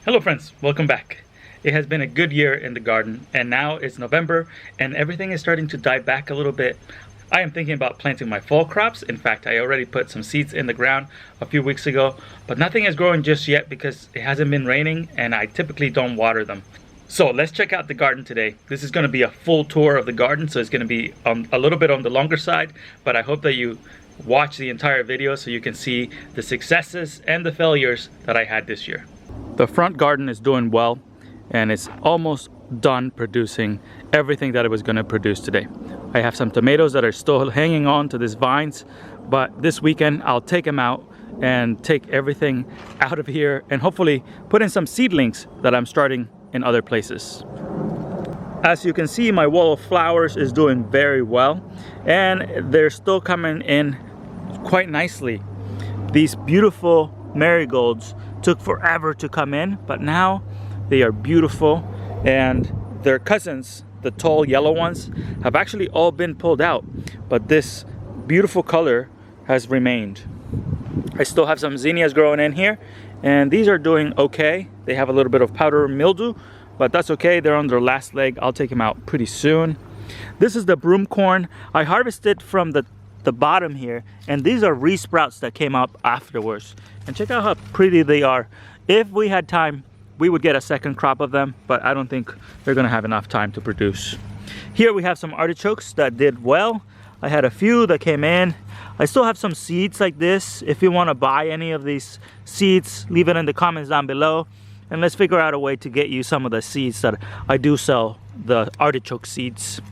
Hello friends, welcome back. It has been a good year in the garden, and now it's November and everything is starting to die back a little bit. I am thinking about planting my fall crops. In fact, I already put some seeds in the ground a few weeks ago, but nothing is growing just yet because it hasn't been raining and I typically don't water them. So let's check out the garden today. This is going to be a full tour of the garden, so it's going to be a little bit on the longer side, but I hope that you watch the entire video so you can see the successes and the failures that I had this year. The front garden is doing well and it's almost done producing everything that it was going to produce today. I have some tomatoes that are still hanging on to these vines, but this weekend I'll take them out and take everything out of here and hopefully put in some seedlings that I'm starting in other places. As you can see, my wall of flowers is doing very well and they're still coming in quite nicely. These beautiful marigolds took forever to come in, but now they are beautiful, and their cousins, the tall yellow ones, have actually all been pulled out, but this beautiful color has remained. I still have some zinnias growing in here, and these are doing okay. They have a little bit of powder mildew, but that's okay. They're on their last leg. I'll take them out pretty soon. This is the broom corn. I harvested from the bottom here, and these are resprouts that came up afterwards, and check out how pretty they are. If we had time, we would get a second crop of them, but I don't think they're gonna have enough time to produce. Here we have some artichokes that did well. I had a few that came in. I still have some seeds like this. If you want to buy any of these seeds, leave it in the comments down below, and let's figure out a way to get you some of the seeds that I do sell, the artichoke seeds.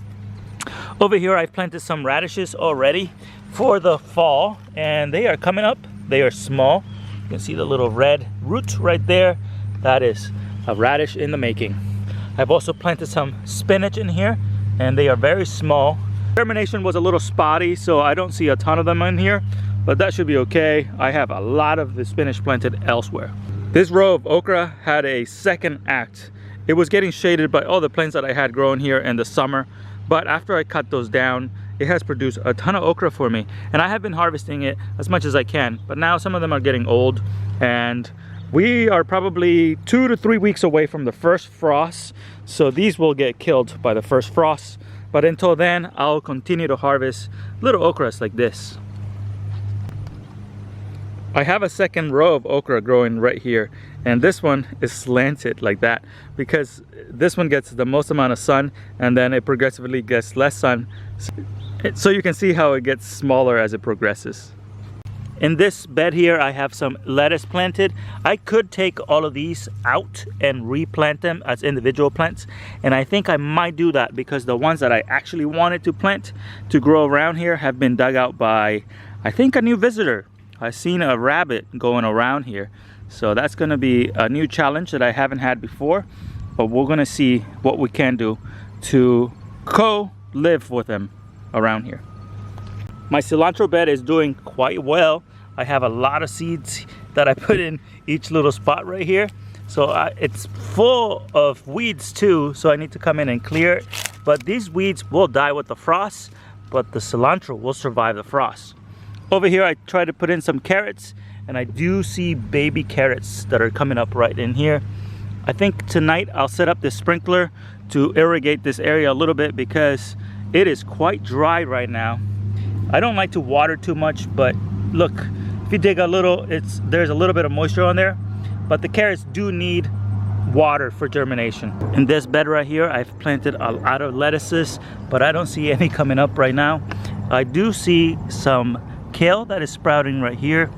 Over here I've planted some radishes already for the fall, and they are coming up. They are small. You can see the little red root right there. That is a radish in the making. I've also planted some spinach in here, and they are very small. Germination was a little spotty, so I don't see a ton of them in here, but that should be okay. I have a lot of the spinach planted elsewhere. This row of okra had a second act. It was getting shaded by all the plants that I had grown here in the summer, but after I cut those down, it has produced a ton of okra for me, and I have been harvesting it as much as I can, but now some of them are getting old, and we are probably 2 to 3 weeks away from the first frost, so these will get killed by the first frost. But until then, I'll continue to harvest little okras like this. I have a second row of okra growing right here, and this one is slanted like that because this one gets the most amount of sun and then it progressively gets less sun. So you can see how it gets smaller as it progresses. In this bed here, I have some lettuce planted. I could take all of these out and replant them as individual plants, and I think I might do that because the ones that I actually wanted to plant to grow around here have been dug out by, I think, a new visitor. I've seen a rabbit going around here, so that's going to be a new challenge that I haven't had before, but we're going to see what we can do to co-live with them around here. My cilantro bed is doing quite well. I have a lot of seeds that I put in each little spot right here, so it's full of weeds too, so I need to come in and clear it. But these weeds will die with the frost, but the cilantro will survive the frost. Over here I try to put in some carrots, and I do see baby carrots that are coming up right in here. I think tonight I'll set up this sprinkler to irrigate this area a little bit because it is quite dry right now. I don't like to water too much, but look, if you dig a little, there's a little bit of moisture on there, but the carrots do need water for germination. In this bed right here, I've planted a lot of lettuces, but I don't see any coming up right now. I do see some kale that is sprouting right here,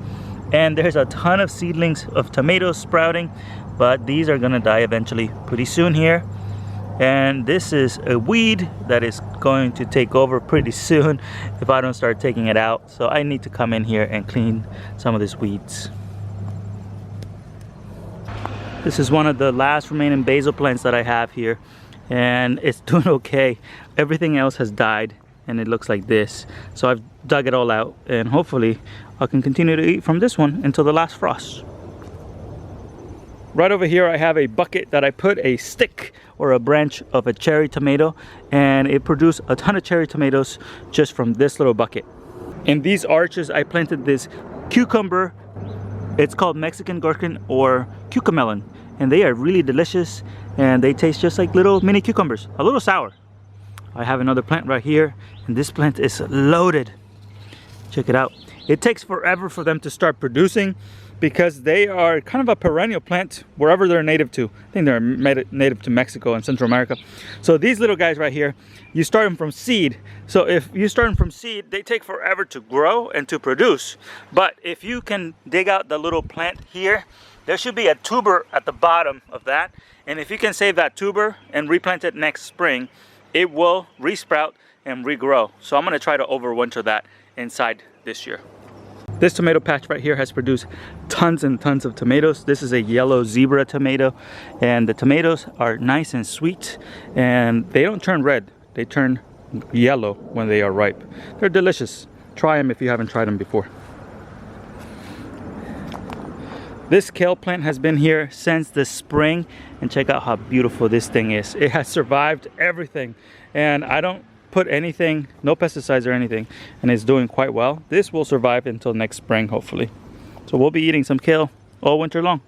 and there's a ton of seedlings of tomatoes sprouting, but these are gonna die eventually pretty soon here. And this is a weed that is going to take over pretty soon if I don't start taking it out, so I need to come in here and clean some of these weeds. This is one of the last remaining basil plants that I have here, and it's doing okay. Everything else has died and it looks like this, so I've dug it all out, and hopefully I can continue to eat from this one until the last frost. Right over here I have a bucket that I put a stick or a branch of a cherry tomato, and it produced a ton of cherry tomatoes just from this little bucket. In these arches I planted this cucumber. It's called Mexican gherkin or cucamelon, and they are really delicious, and they taste just like little mini cucumbers, a little sour. I have another plant right here, and this plant is loaded. Check it out. It takes forever for them to start producing because they are kind of a perennial plant wherever they're native to. I think they're native to Mexico and Central America. So these little guys right here, you start them from seed. So if you start them from seed, they take forever to grow and to produce. But if you can dig out the little plant here, there should be a tuber at the bottom of that. And if you can save that tuber and replant it next spring, it will resprout and regrow. So I'm gonna try to overwinter that inside this year. This tomato patch right here has produced tons and tons of tomatoes. This is a yellow zebra tomato, and the tomatoes are nice and sweet, and they don't turn red. They turn yellow when they are ripe. They're delicious. Try them if you haven't tried them before. This kale plant has been here since the spring, and check out how beautiful this thing is. It has survived everything, and I don't put anything, no pesticides or anything, and it's doing quite well. This will survive until next spring, hopefully. So we'll be eating some kale all winter long.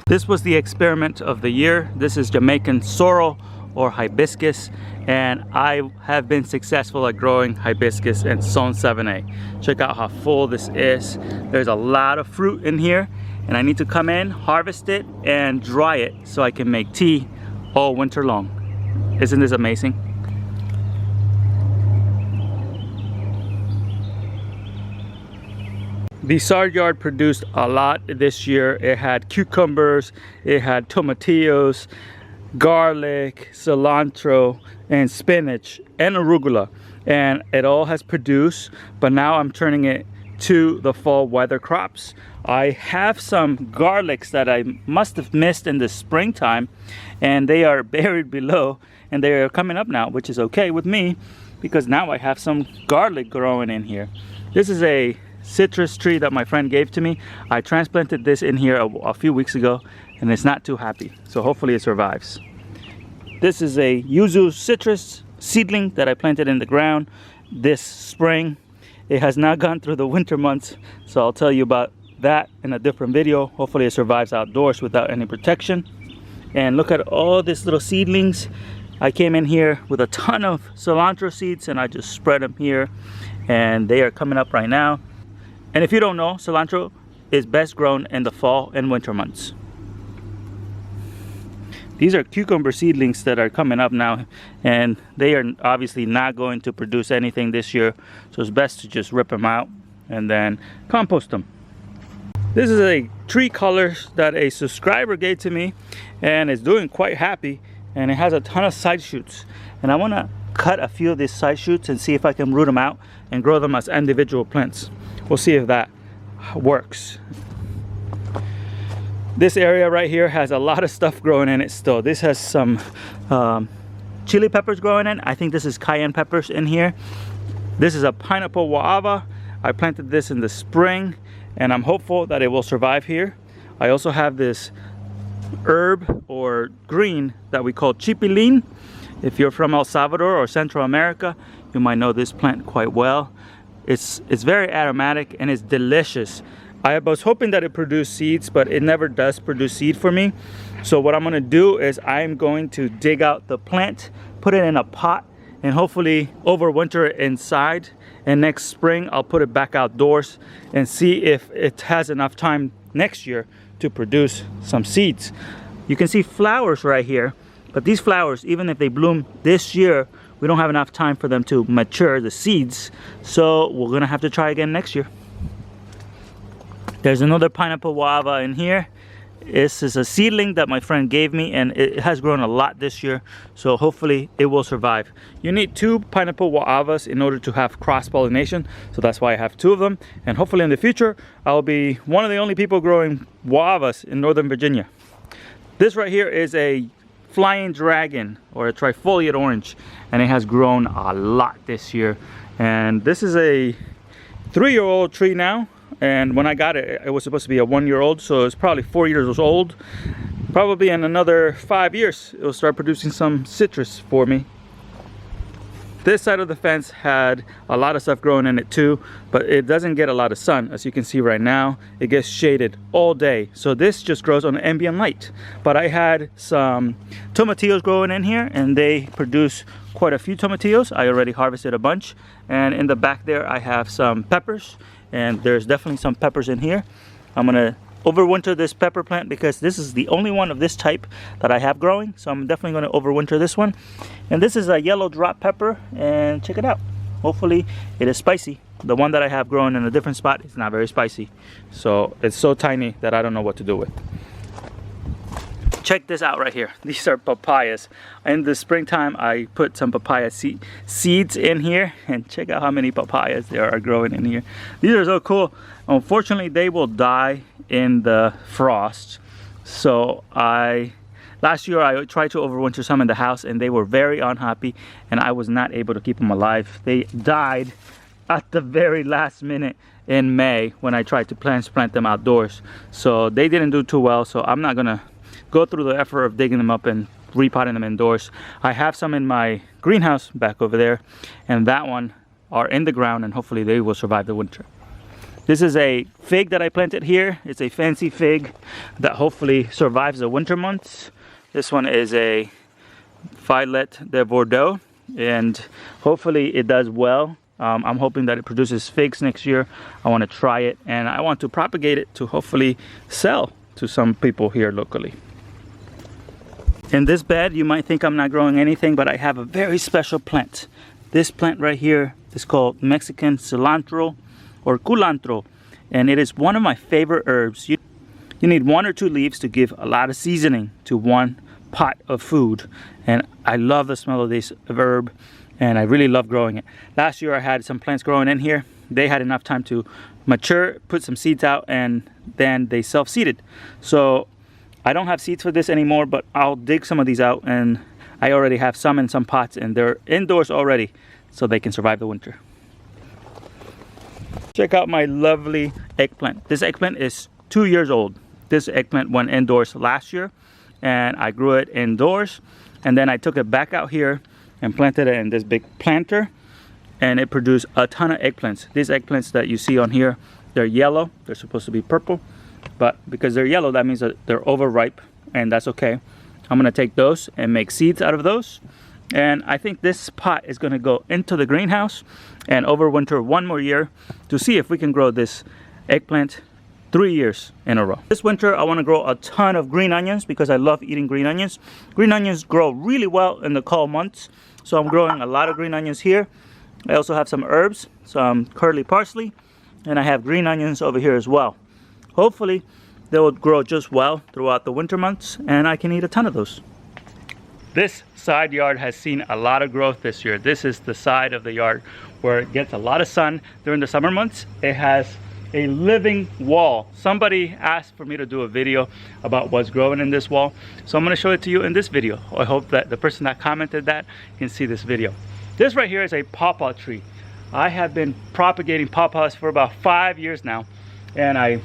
This was the experiment of the year. This is Jamaican sorrel or hibiscus, and I have been successful at growing hibiscus and Zone 7A. Check out how full this is. There's a lot of fruit in here, and I need to come in, harvest it, and dry it so I can make tea all winter long. Isn't this amazing? The Sard Yard produced a lot this year. It had cucumbers, it had tomatillos, garlic, cilantro, and spinach, and arugula. And it all has produced, but now I'm turning it to the fall weather crops. I have some garlics that I must have missed in the springtime, and they are buried below, and they are coming up now, which is okay with me because now I have some garlic growing in here. This is a citrus tree that my friend gave to me. I transplanted this in here a few weeks ago, and it's not too happy, so hopefully it survives. This is a yuzu citrus seedling that I planted in the ground this spring. It has not gone through the winter months, so I'll tell you about that in a different video. Hopefully it survives outdoors without any protection. And look at all these little seedlings. I came in here with a ton of cilantro seeds, and I just spread them here, and they are coming up right now. And if you don't know, cilantro is best grown in the fall and winter months. These are cucumber seedlings that are coming up now, and they are obviously not going to produce anything this year, so it's best to just rip them out and then compost them. This is a tree color that a subscriber gave to me, and it's doing quite happy, and it has a ton of side shoots, and I want to cut a few of these side shoots and see if I can root them out and grow them as individual plants. We'll see if that works. This area right here has a lot of stuff growing in it still. This has some chili peppers growing in. I think this is cayenne peppers in here. This is a pineapple guava. I planted this in the spring, and I'm hopeful that it will survive here. I also have this herb or green that we call chipilín. If you're from El Salvador or Central America, you might know this plant quite well. It's very aromatic and it's delicious. I was hoping that it produced seeds, but it never does produce seed for me. So what I'm gonna do is I'm going to dig out the plant, put it in a pot, and hopefully overwinter it inside. And next spring, I'll put it back outdoors and see if it has enough time next year to produce some seeds. You can see flowers right here, but these flowers, even if they bloom this year, we don't have enough time for them to mature, the seeds, so we're gonna have to try again next year. There's another pineapple guava in here. This is a seedling that my friend gave me, and it has grown a lot this year, so hopefully it will survive. You need 2 pineapple guavas in order to have cross-pollination, so that's why I have 2 of them, and hopefully in the future I'll be one of the only people growing guavas in Northern Virginia. This right here is a flying dragon or a trifoliate orange, and it has grown a lot this year. And this is a 3-year-old tree now, and when I got it, it was supposed to be a 1-year-old, so it's probably 4 years old. Probably in another 5 years it will start producing some citrus for me. This side of the fence had a lot of stuff growing in it too, but it doesn't get a lot of sun. As you can see right now, it gets shaded all day. So this just grows on ambient light. But I had some tomatillos growing in here, and they produce quite a few tomatillos. I already harvested a bunch. And in the back there, I have some peppers, and there's definitely some peppers in here. I'm gonna overwinter this pepper plant because this is the only one of this type that I have growing, so I'm definitely going to overwinter this one. And this is a yellow drop pepper, and check it out. Hopefully it is spicy. The one that I have growing in a different spot is not very spicy, so it's so tiny that I don't know what to do with. Check this out right here. These are papayas. In the springtime, I put some papaya seeds in here, and check out how many papayas there are growing in here. These are so cool. Unfortunately, they will die in the frost. So last year I tried to overwinter some in the house, and they were very unhappy, and I was not able to keep them alive. They died at the very last minute in May when I tried to transplant them outdoors. So they didn't do too well, so I'm not gonna go through the effort of digging them up and repotting them indoors. I have some in my greenhouse back over there, and that one are in the ground, and hopefully they will survive the winter. This is a fig that I planted here. It's a fancy fig that hopefully survives the winter months. This one is a Filette de Bordeaux, and hopefully it does well. I'm hoping that it produces figs next year. I want to try it, and I want to propagate it to hopefully sell to some people here locally. In this bed, you might think I'm not growing anything, but I have a very special plant. This plant right here is called Mexican cilantro or culantro, and it is one of my favorite herbs. You need 1 or 2 leaves to give a lot of seasoning to 1 pot of food, and I love the smell of this herb, and I really love growing it. Last year I had some plants growing in here. They had enough time to mature, put some seeds out, and then they self-seeded. So I don't have seeds for this anymore, but I'll dig some of these out, and I already have some in some pots, and they're indoors already, so they can survive the winter. Check out my lovely eggplant. This eggplant is 2 years old. This eggplant went indoors last year, and I grew it indoors, and then I took it back out here and planted it in this big planter, and it produced a ton of eggplants. These eggplants that you see on here, they're yellow. They're supposed to be purple, but because they're yellow, that means that they're overripe, and that's okay. I'm gonna take those and make seeds out of those, and I think this pot is gonna go into the greenhouse and overwinter 1 more year to see if we can grow this eggplant 3 years in a row. This winter I want to grow a ton of green onions because I love eating green onions. Green onions grow really well in the cold months, so I'm growing a lot of green onions here. I also have some herbs, some curly parsley, and I have green onions over here as well. Hopefully they will grow just well throughout the winter months, and I can eat a ton of those. This side yard has seen a lot of growth this year. This is the side of the yard where it gets a lot of sun during the summer months. It has a living wall. Somebody asked for me to do a video about what's growing in this wall, so I'm going to show it to you in this video. I hope that the person that commented that can see this video. This right here is a pawpaw tree. I have been propagating pawpaws for about 5 years now, and I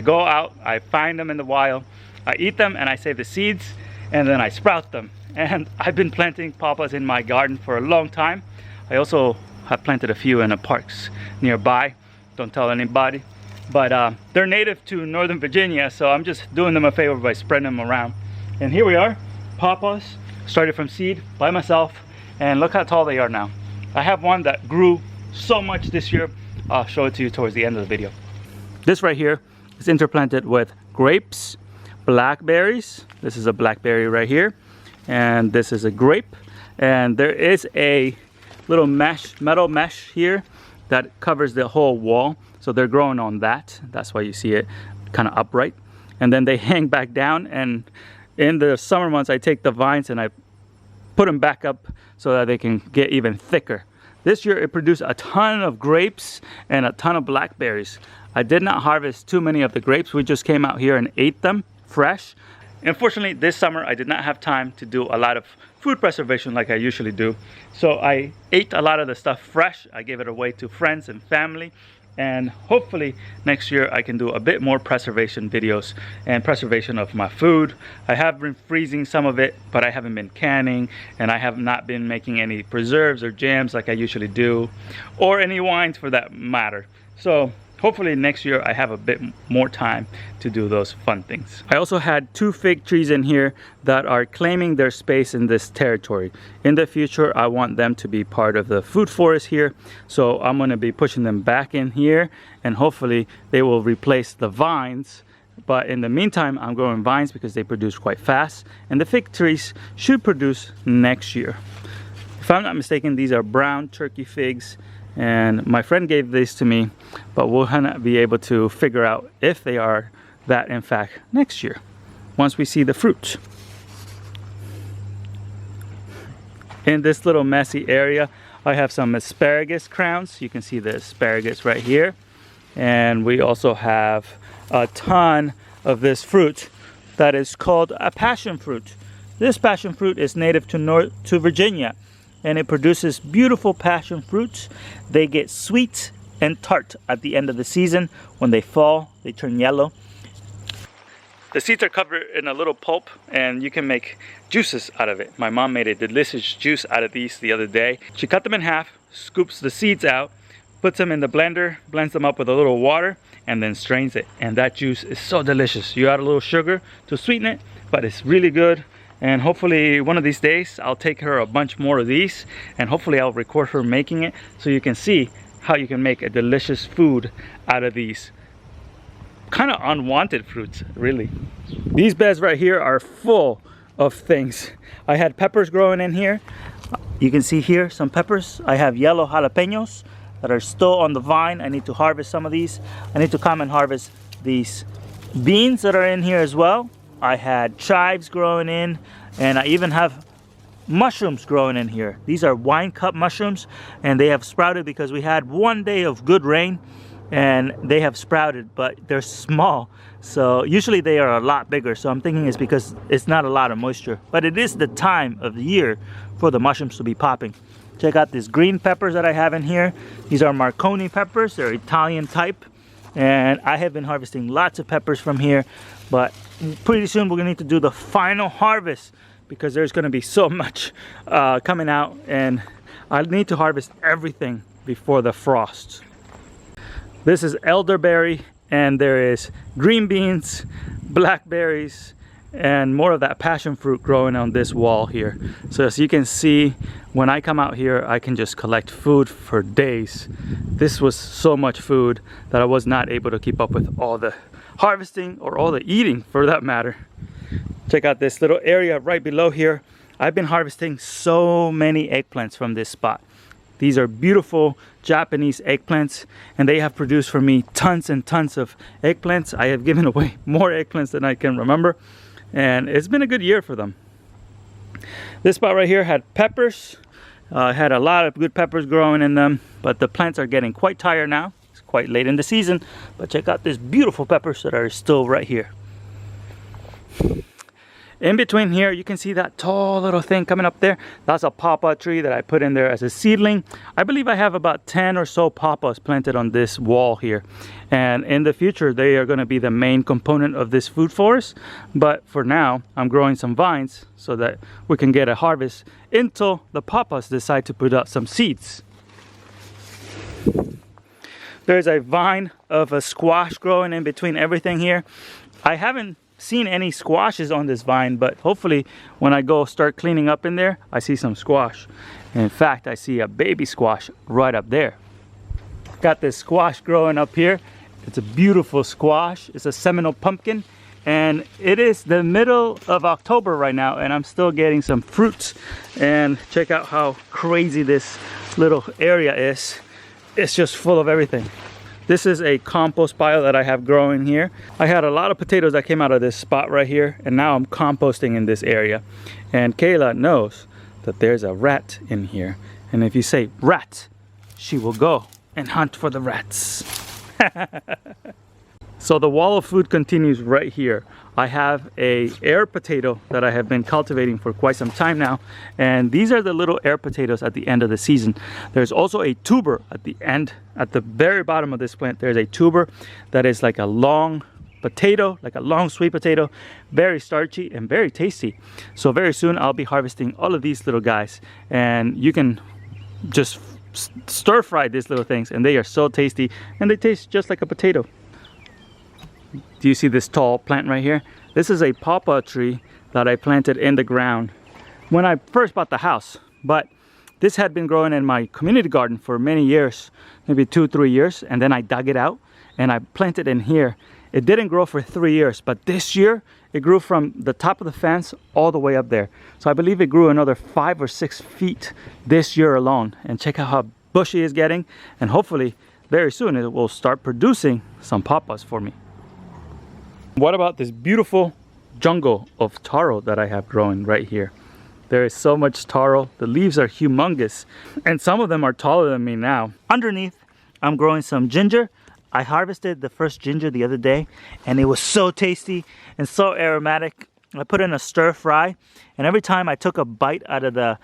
go out, I find them in the wild, I eat them, and I save the seeds, and then I sprout them. And I've been planting pawpaws in my garden for a long time. I also have planted a few in the parks nearby. Don't tell anybody, but they're native to Northern Virginia, so I'm just doing them a favor by spreading them around. And here we are, pawpaws, started from seed by myself, and look how tall they are now. I have one that grew so much this year. I'll show it to you towards the end of the video. This right here is interplanted with grapes, blackberries. This is a blackberry right here, and this is a grape, and there is a little metal mesh here that covers the whole wall, so they're growing on that. That's why you see it kind of upright, and then they hang back down, and in the summer months I take the vines and I put them back up so that they can get even thicker. This year it produced a ton of grapes and a ton of blackberries. I did not harvest too many of the grapes. We just came out here and ate them fresh. Unfortunately, this summer I did not have time to do a lot of food preservation like I usually do. So I ate a lot of the stuff fresh. I gave it away to friends and family. and hopefully next year I can do a bit more preservation videos and preservation of my food. I have been freezing some of it, but I haven't been canning, and I have not been making any preserves or jams like I usually do, or any wines for that matter. So hopefully next year I have a bit more time to do those fun things. I also had 2 fig trees in here that are claiming their space in this territory. In the future, I want them to be part of the food forest here. So I'm gonna be pushing them back in here, and hopefully they will replace the vines. But in the meantime, I'm growing vines because they produce quite fast, and the fig trees should produce next year. If I'm not mistaken, these are brown turkey figs. And my friend gave these to me, but we'll not be able to figure out if they are that in fact next year, once we see the fruit. In this little messy area, I have some asparagus crowns. You can see the asparagus right here. And we also have a ton of this fruit that is called a passion fruit. This passion fruit is native to Virginia, and it produces beautiful passion fruits. They get sweet and tart at the end of the season. When they fall, they turn yellow. The seeds are covered in a little pulp, and you can make juices out of it. My mom made a delicious juice out of these the other day. She cut them in half, scoops the seeds out, puts them in the blender, blends them up with a little water, and then strains it. And that juice is so delicious. You add a little sugar to sweeten it, but it's really good. And hopefully one of these days I'll take her a bunch more of these, and hopefully I'll record her making it so you can see how you can make a delicious food out of these kind of unwanted fruits, really. These beds right here are full of things. I had peppers growing in here. You can see here some peppers. I have yellow jalapenos that are still on the vine. I need to harvest some of these. I need to come and harvest these beans that are in here as well. I had chives growing in, and I even have mushrooms growing in here. These are wine cup mushrooms, and they have sprouted because we had one day of good rain, and they have sprouted, but they're small. So usually they are a lot bigger. So I'm thinking it's because it's not a lot of moisture, but it is the time of the year for the mushrooms to be popping. Check out these green peppers that I have in here. These are Marconi peppers. They're Italian type. And I have been harvesting lots of peppers from here, but pretty soon we're gonna need to do the final harvest because there's gonna be so much coming out, and I need to harvest everything before the frost. This is elderberry, and there is green beans, blackberries, and more of that passion fruit growing on this wall here. So as you can see, when I come out here, I can just collect food for days. This was so much food that I was not able to keep up with all the harvesting or all the eating for that matter. Check out this little area right below here. I've been harvesting so many eggplants from this spot. These are beautiful Japanese eggplants, and they have produced for me tons and tons of eggplants. I have given away more eggplants than I can remember, and it's been a good year for them. This spot right here had peppers. Had a lot of good peppers growing in them, but the plants are getting quite tired now. It's quite late in the season, but check out these beautiful peppers that are still right here. In between here, you can see that tall little thing coming up there. That's a pawpaw tree that I put in there as a seedling. I believe I have about 10 or so pawpaws planted on this wall here. And in the future, they are going to be the main component of this food forest. But for now, I'm growing some vines so that we can get a harvest until the pawpaws decide to put out some seeds. There's a vine of a squash growing in between everything here. I haven't seen any squashes on this vine, but hopefully when I go start cleaning up in there, I see some squash. And in fact, I see a baby squash right up there. Got this squash growing up here. It's a beautiful squash. It's a Seminole pumpkin, and it is the middle of October right now, and I'm still getting some fruits. And check out how crazy this little area is. It's just full of everything. This is a compost pile that I have growing here. I had a lot of potatoes that came out of this spot right here, and now I'm composting in this area. And Kayla knows that there's a rat in here. And if you say rat, she will go and hunt for the rats. So the wall of food continues right here. I have a air potato that I have been cultivating for quite some time now, and these are the little air potatoes at the end of the season. There's also a tuber at the end, at the very bottom of this plant. There's a tuber that is like a long potato, like a long sweet potato, very starchy and very tasty. So very soon I'll be harvesting all of these little guys, and you can just stir fry these little things, and they are so tasty, and they taste just like a potato. Do you see this tall plant right here? This is a pawpaw tree that I planted in the ground when I first bought the house, but this had been growing in my community garden for many years, maybe 2-3 years, and then I dug it out and I planted in here. It didn't grow for 3 years, but this year it grew from the top of the fence all the way up there. So I believe it grew another 5 or 6 feet this year alone. And check out how bushy it's getting, and hopefully very soon it will start producing some pawpaws for me. What about this beautiful jungle of taro that I have growing right here? There is so much taro. The leaves are humongous, and some of them are taller than me now. Underneath, I'm growing some ginger. I harvested the first ginger the other day, and it was so tasty and so aromatic. I put in a stir fry, and every time I took a bite out of the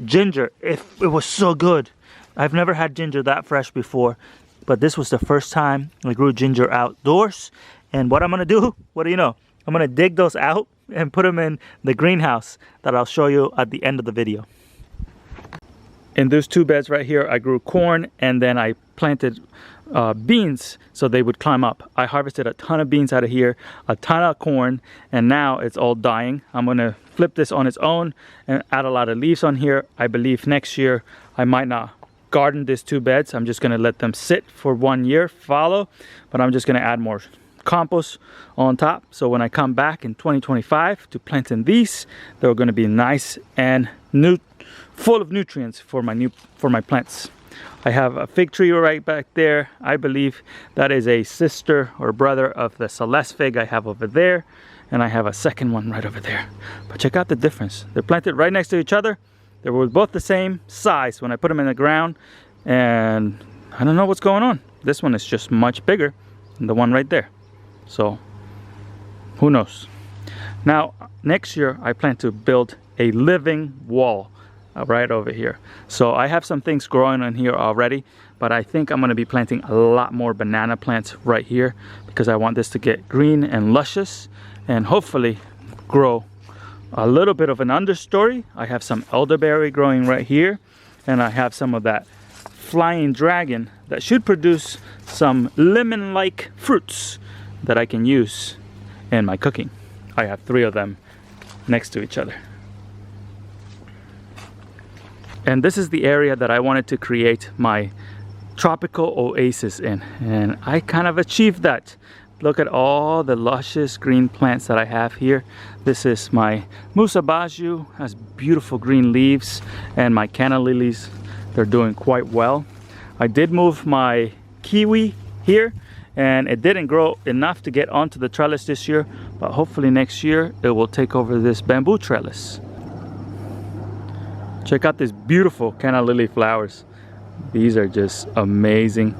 ginger, it was so good. I've never had ginger that fresh before, but this was the first time I grew ginger outdoors. And what I'm gonna do, what do you know? I'm gonna dig those out and put them in the greenhouse that I'll show you at the end of the video. In those 2 beds right here, I grew corn, and then I planted beans so they would climb up. I harvested a ton of beans out of here, a ton of corn, and now it's all dying. I'm gonna flip this on its own and add a lot of leaves on here. I believe next year I might not garden these 2 beds. I'm just gonna let them sit for 1 year, fallow, but I'm just gonna add more compost on top, so when I come back in 2025 to planting these, they're going to be nice and full of nutrients for my plants. I have a fig tree right back there. I believe that is a sister or brother of the Celeste fig I have over there, and I have a second one right over there. But check out the difference. They're planted right next to each other. They were both the same size when I put them in the ground, and I don't know what's going on. This one is just much bigger than the one right there. So who knows? Now next year I plan to build a living wall right over here. So I have some things growing on here already, but I think I'm going to be planting a lot more banana plants right here because I want this to get green and luscious and hopefully grow a little bit of an understory. I have some elderberry growing right here, and I have some of that flying dragon that should produce some lemon-like fruits that I can use in my cooking. I have 3 of them next to each other. And this is the area that I wanted to create my tropical oasis in, and I kind of achieved that. Look at all the luscious green plants that I have here. This is my musabaju, has beautiful green leaves, and my canna lilies, they're doing quite well. I did move my kiwi here, and it didn't grow enough to get onto the trellis this year, but hopefully next year it will take over this bamboo trellis. Check out these beautiful canna lily flowers. These are just amazing.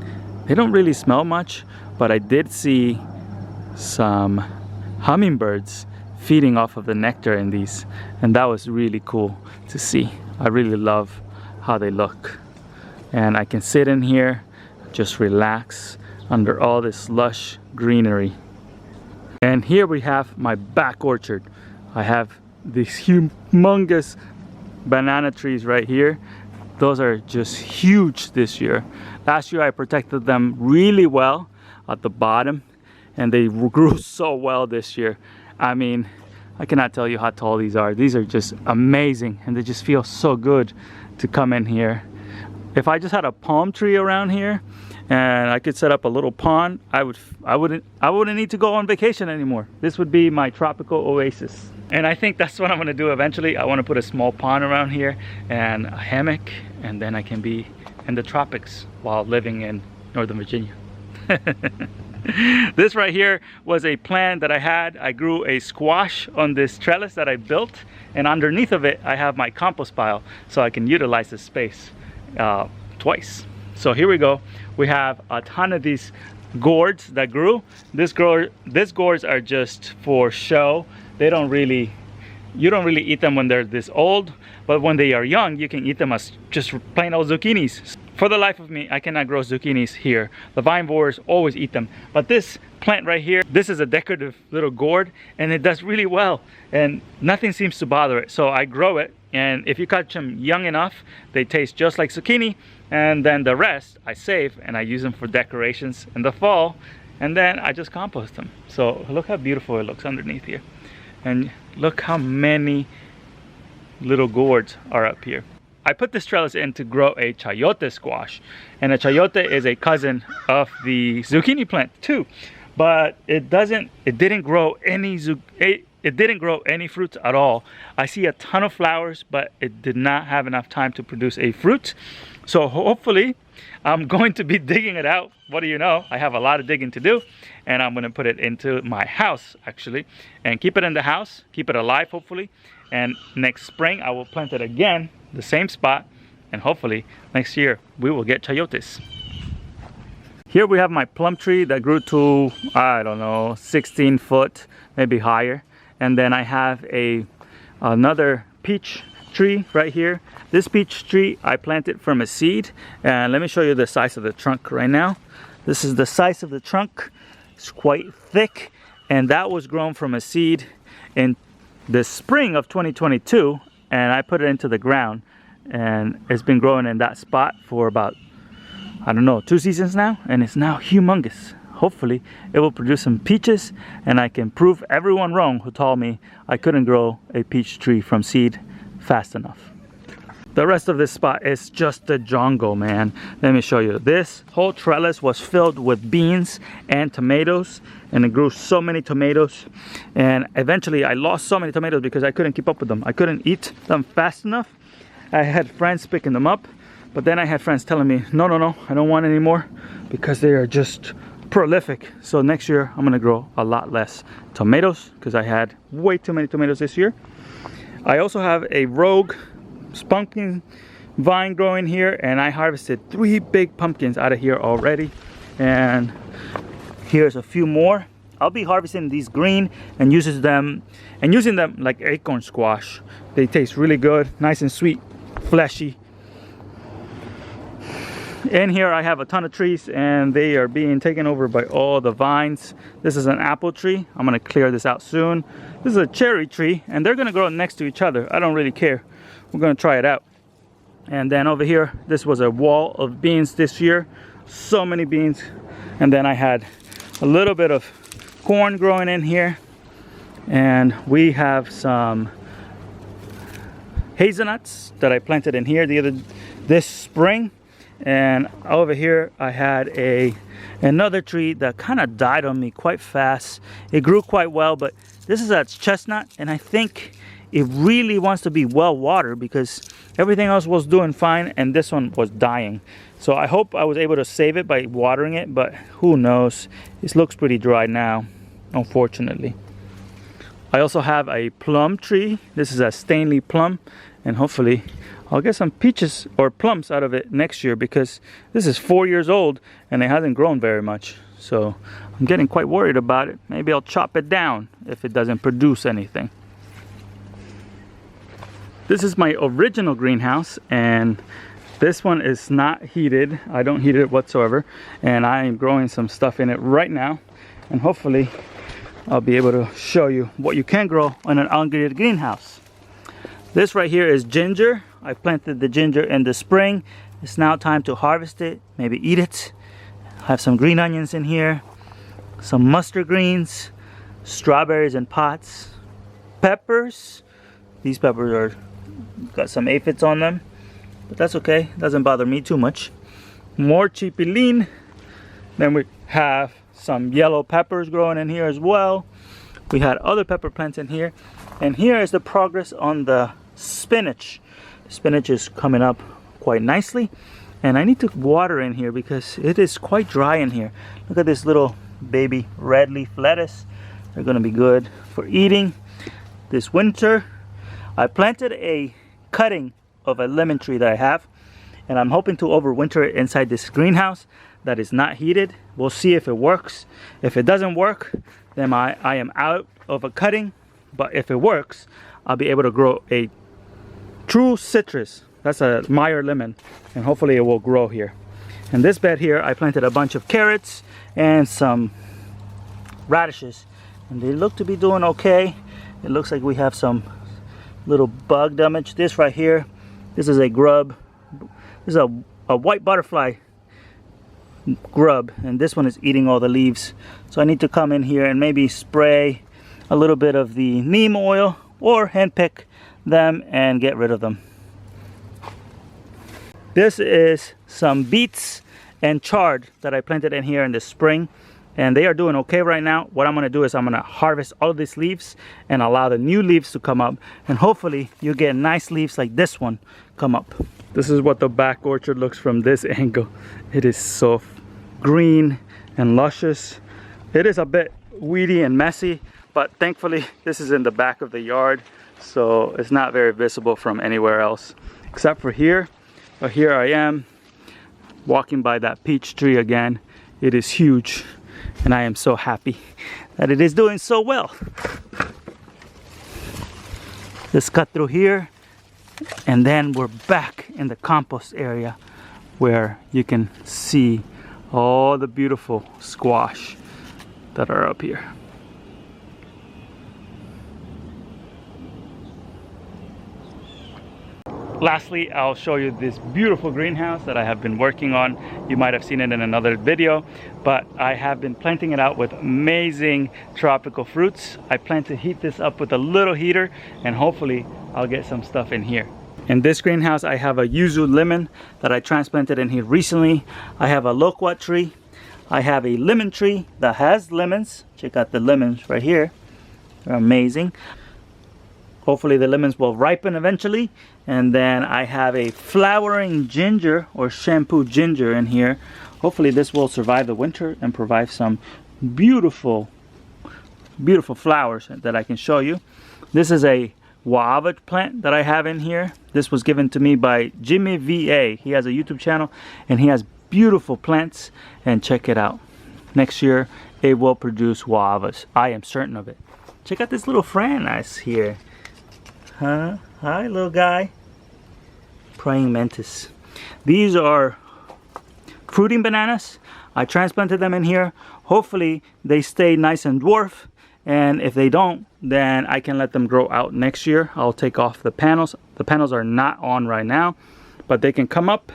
They don't really smell much, but I did see some hummingbirds feeding off of the nectar in these, and that was really cool to see. I really love how they look, and I can sit in here, just relax under all this lush greenery. And here we have my back orchard. I have these humongous banana trees right here. Those are just huge this year. Last year I protected them really well at the bottom, and they grew so well this year. I mean, I cannot tell you how tall these are. These are just amazing, and they just feel so good to come in here. If I just had a palm tree around here and I could set up a little pond, I wouldn't need to go on vacation anymore. This would be my tropical oasis. And I think that's what I'm gonna do eventually. I wanna put a small pond around here and a hammock, and then I can be in the tropics while living in Northern Virginia. This right here was a plant that I had. I grew a squash on this trellis that I built, and underneath of it I have my compost pile, so I can utilize the space twice. So here we go. We have a ton of these gourds that grew. These gourds are just for show. They don't really, you don't really eat them when they're this old, but when they are young, you can eat them as just plain old zucchinis. For the life of me, I cannot grow zucchinis here. The vine borers always eat them. But this plant right here, this is a decorative little gourd, and it does really well, and nothing seems to bother it. So I grow it, and if you catch them young enough, they taste just like zucchini, and then the rest I save and I use them for decorations in the fall, and then I just compost them. So look how beautiful it looks underneath here, and look how many little gourds are up here. I put this trellis in to grow a chayote squash, and a chayote is a cousin of the zucchini plant too, but it didn't grow any fruits at all. I see a ton of flowers, but it did not have enough time to produce a fruit. So hopefully I'm going to be digging it out. What do you know? I have a lot of digging to do, and I'm going to put it into my house actually, and keep it in the house, keep it alive hopefully, and next spring I will plant it again, the same spot, and hopefully next year we will get chayotes. Here we have my plum tree that grew to, I don't know, 16 foot, maybe higher. And then I have another peach tree right here. This peach tree I planted from a seed, and let me show you the size of the trunk right now. This is the size of the trunk. It's quite thick, and that was grown from a seed in the spring of 2022, and I put it into the ground, and it's been growing in that spot for about, I don't know, 2 seasons now, and it's now humongous. Hopefully it will produce some peaches, and I can prove everyone wrong who told me I couldn't grow a peach tree from seed fast enough. The rest of this spot is just the jungle, man. Let me show you. This whole trellis was filled with beans and tomatoes, and it grew so many tomatoes, and eventually I lost so many tomatoes because I couldn't keep up with them. I couldn't eat them fast enough. I had friends picking them up, but then I had friends telling me, no, I don't want any more because they are just prolific. So next year I'm gonna grow a lot less tomatoes because I had way too many tomatoes this year. I also have a rogue pumpkin vine growing here, and I harvested 3 big pumpkins out of here already, and here's a few more. I'll be harvesting these green and using them like acorn squash. They taste really good, nice and sweet, fleshy. In here I have a ton of trees, and they are being taken over by all the vines. This is an apple tree. I'm gonna clear this out soon. This is a cherry tree, and they're gonna grow next to each other. I don't really care. We're gonna try it out. And then over here, this was a wall of beans this year. So many beans. And then I had a little bit of corn growing in here. And we have some hazelnuts that I planted in here this spring. And over here I had another tree that kind of died on me quite fast. It grew quite well, but this is a chestnut, and I think it really wants to be well watered because everything else was doing fine and this one was dying. So I hope I was able to save it by watering it, but who knows. It looks pretty dry now, unfortunately. I also have a plum tree. This is a Stanley plum, and hopefully I'll get some peaches or plums out of it next year because this is 4 years old and it hasn't grown very much. So I'm getting quite worried about it. Maybe I'll chop it down if it doesn't produce anything. This is my original greenhouse, and this one is not heated. I don't heat it whatsoever, and I am growing some stuff in it right now, and hopefully I'll be able to show you what you can grow in an ungraded greenhouse. This right here is ginger. I planted the ginger in the spring. It's now time to harvest it, maybe eat it. I have some green onions in here, some mustard greens, strawberries in pots, peppers. These peppers are got some aphids on them, but that's okay. It doesn't bother me too much. More chipilín. Then we have some yellow peppers growing in here as well. We had other pepper plants in here, and here is the progress on the spinach. The spinach is coming up quite nicely, and I need to water in here because it is quite dry in here. Look at this little baby red leaf lettuce. They're gonna be good for eating this winter. I planted a cutting of a lemon tree that I have, and I'm hoping to overwinter it inside this greenhouse that is not heated. We'll see if it works. If it doesn't work, then I am out of a cutting, but if it works, I'll be able to grow a true citrus. That's a Meyer lemon, and hopefully it will grow here. In this bed here, I planted a bunch of carrots and some radishes, and they look to be doing okay. It looks like we have some little bug damage. This right here, this is a grub. This is a white butterfly grub, and this one is eating all the leaves. So I need to come in here and maybe spray a little bit of the neem oil or handpick them and get rid of them. This is some beets and chard that I planted in here in the spring, and they are doing okay right now. What I'm going to do is I'm going to harvest all of these leaves and allow the new leaves to come up, and hopefully you get nice leaves like this one come up. This is what the back orchard looks from this angle. It is so green and luscious. It is a bit weedy and messy, but thankfully this is in the back of the yard, so it's not very visible from anywhere else except for here. But here I am walking by that peach tree again. It is huge, and I am so happy that it is doing so well. Let's cut through here, and then we're back in the compost area where you can see all the beautiful squash that are up here. Lastly, I'll show you this beautiful greenhouse that I have been working on. You might have seen it in another video, but I have been planting it out with amazing tropical fruits. I plan to heat this up with a little heater, and hopefully I'll get some stuff in here. In this greenhouse, I have a yuzu lemon that I transplanted in here recently. I have a loquat tree. I have a lemon tree that has lemons. Check out the lemons right here. They're amazing. Hopefully the lemons will ripen eventually. And then I have a flowering ginger or shampoo ginger in here. Hopefully this will survive the winter and provide some beautiful, beautiful flowers that I can show you. This is a guava plant that I have in here. This was given to me by Jimmy VA. He has a YouTube channel and he has beautiful plants, and check it out. Next year it will produce guavas. I am certain of it. Check out this little Franas here. Huh? Hi, little guy. Praying mantis. These are fruiting bananas. I transplanted them in here. Hopefully they stay nice and dwarf, and if they don't, then I can let them grow out next year. I'll take off the panels. The panels are not on right now, but they can come up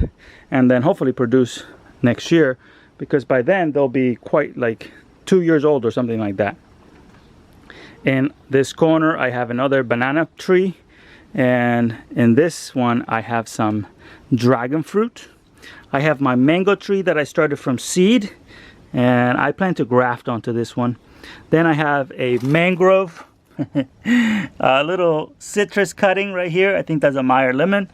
and then hopefully produce next year, because by then they'll be quite like 2 years old or something like that. In this corner I have another banana tree, and in this one I have some dragon fruit. I have my mango tree that I started from seed, and I plan to graft onto this one. Then I have a mangrove, a little citrus cutting right here. I think that's a Meyer lemon.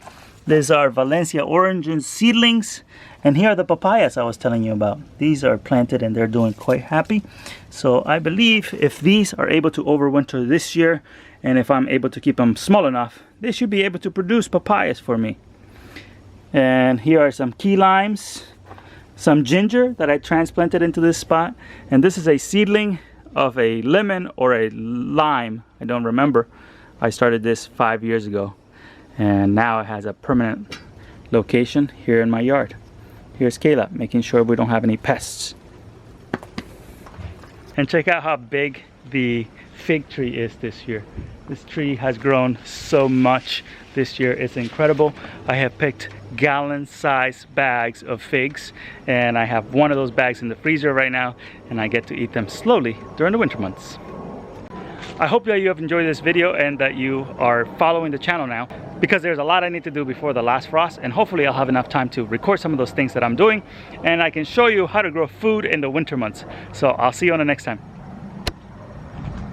These are Valencia orange and seedlings. And here are the papayas I was telling you about. These are planted and they're doing quite happy. So I believe if these are able to overwinter this year, and if I'm able to keep them small enough, they should be able to produce papayas for me. And here are some key limes, some ginger that I transplanted into this spot. And this is a seedling of a lemon or a lime. I don't remember. I started this 5 years ago, and now it has a permanent location here in my yard. Here's Kayla making sure we don't have any pests. And check out how big the fig tree is this year. This tree has grown so much this year. It's incredible. I have picked gallon-sized bags of figs, and I have one of those bags in the freezer right now, and I get to eat them slowly during the winter months. I hope that you have enjoyed this video and that you are following the channel now, because there's a lot I need to do before the last frost, and hopefully I'll have enough time to record some of those things that I'm doing, and I can show you how to grow food in the winter months. So I'll see you on the next time.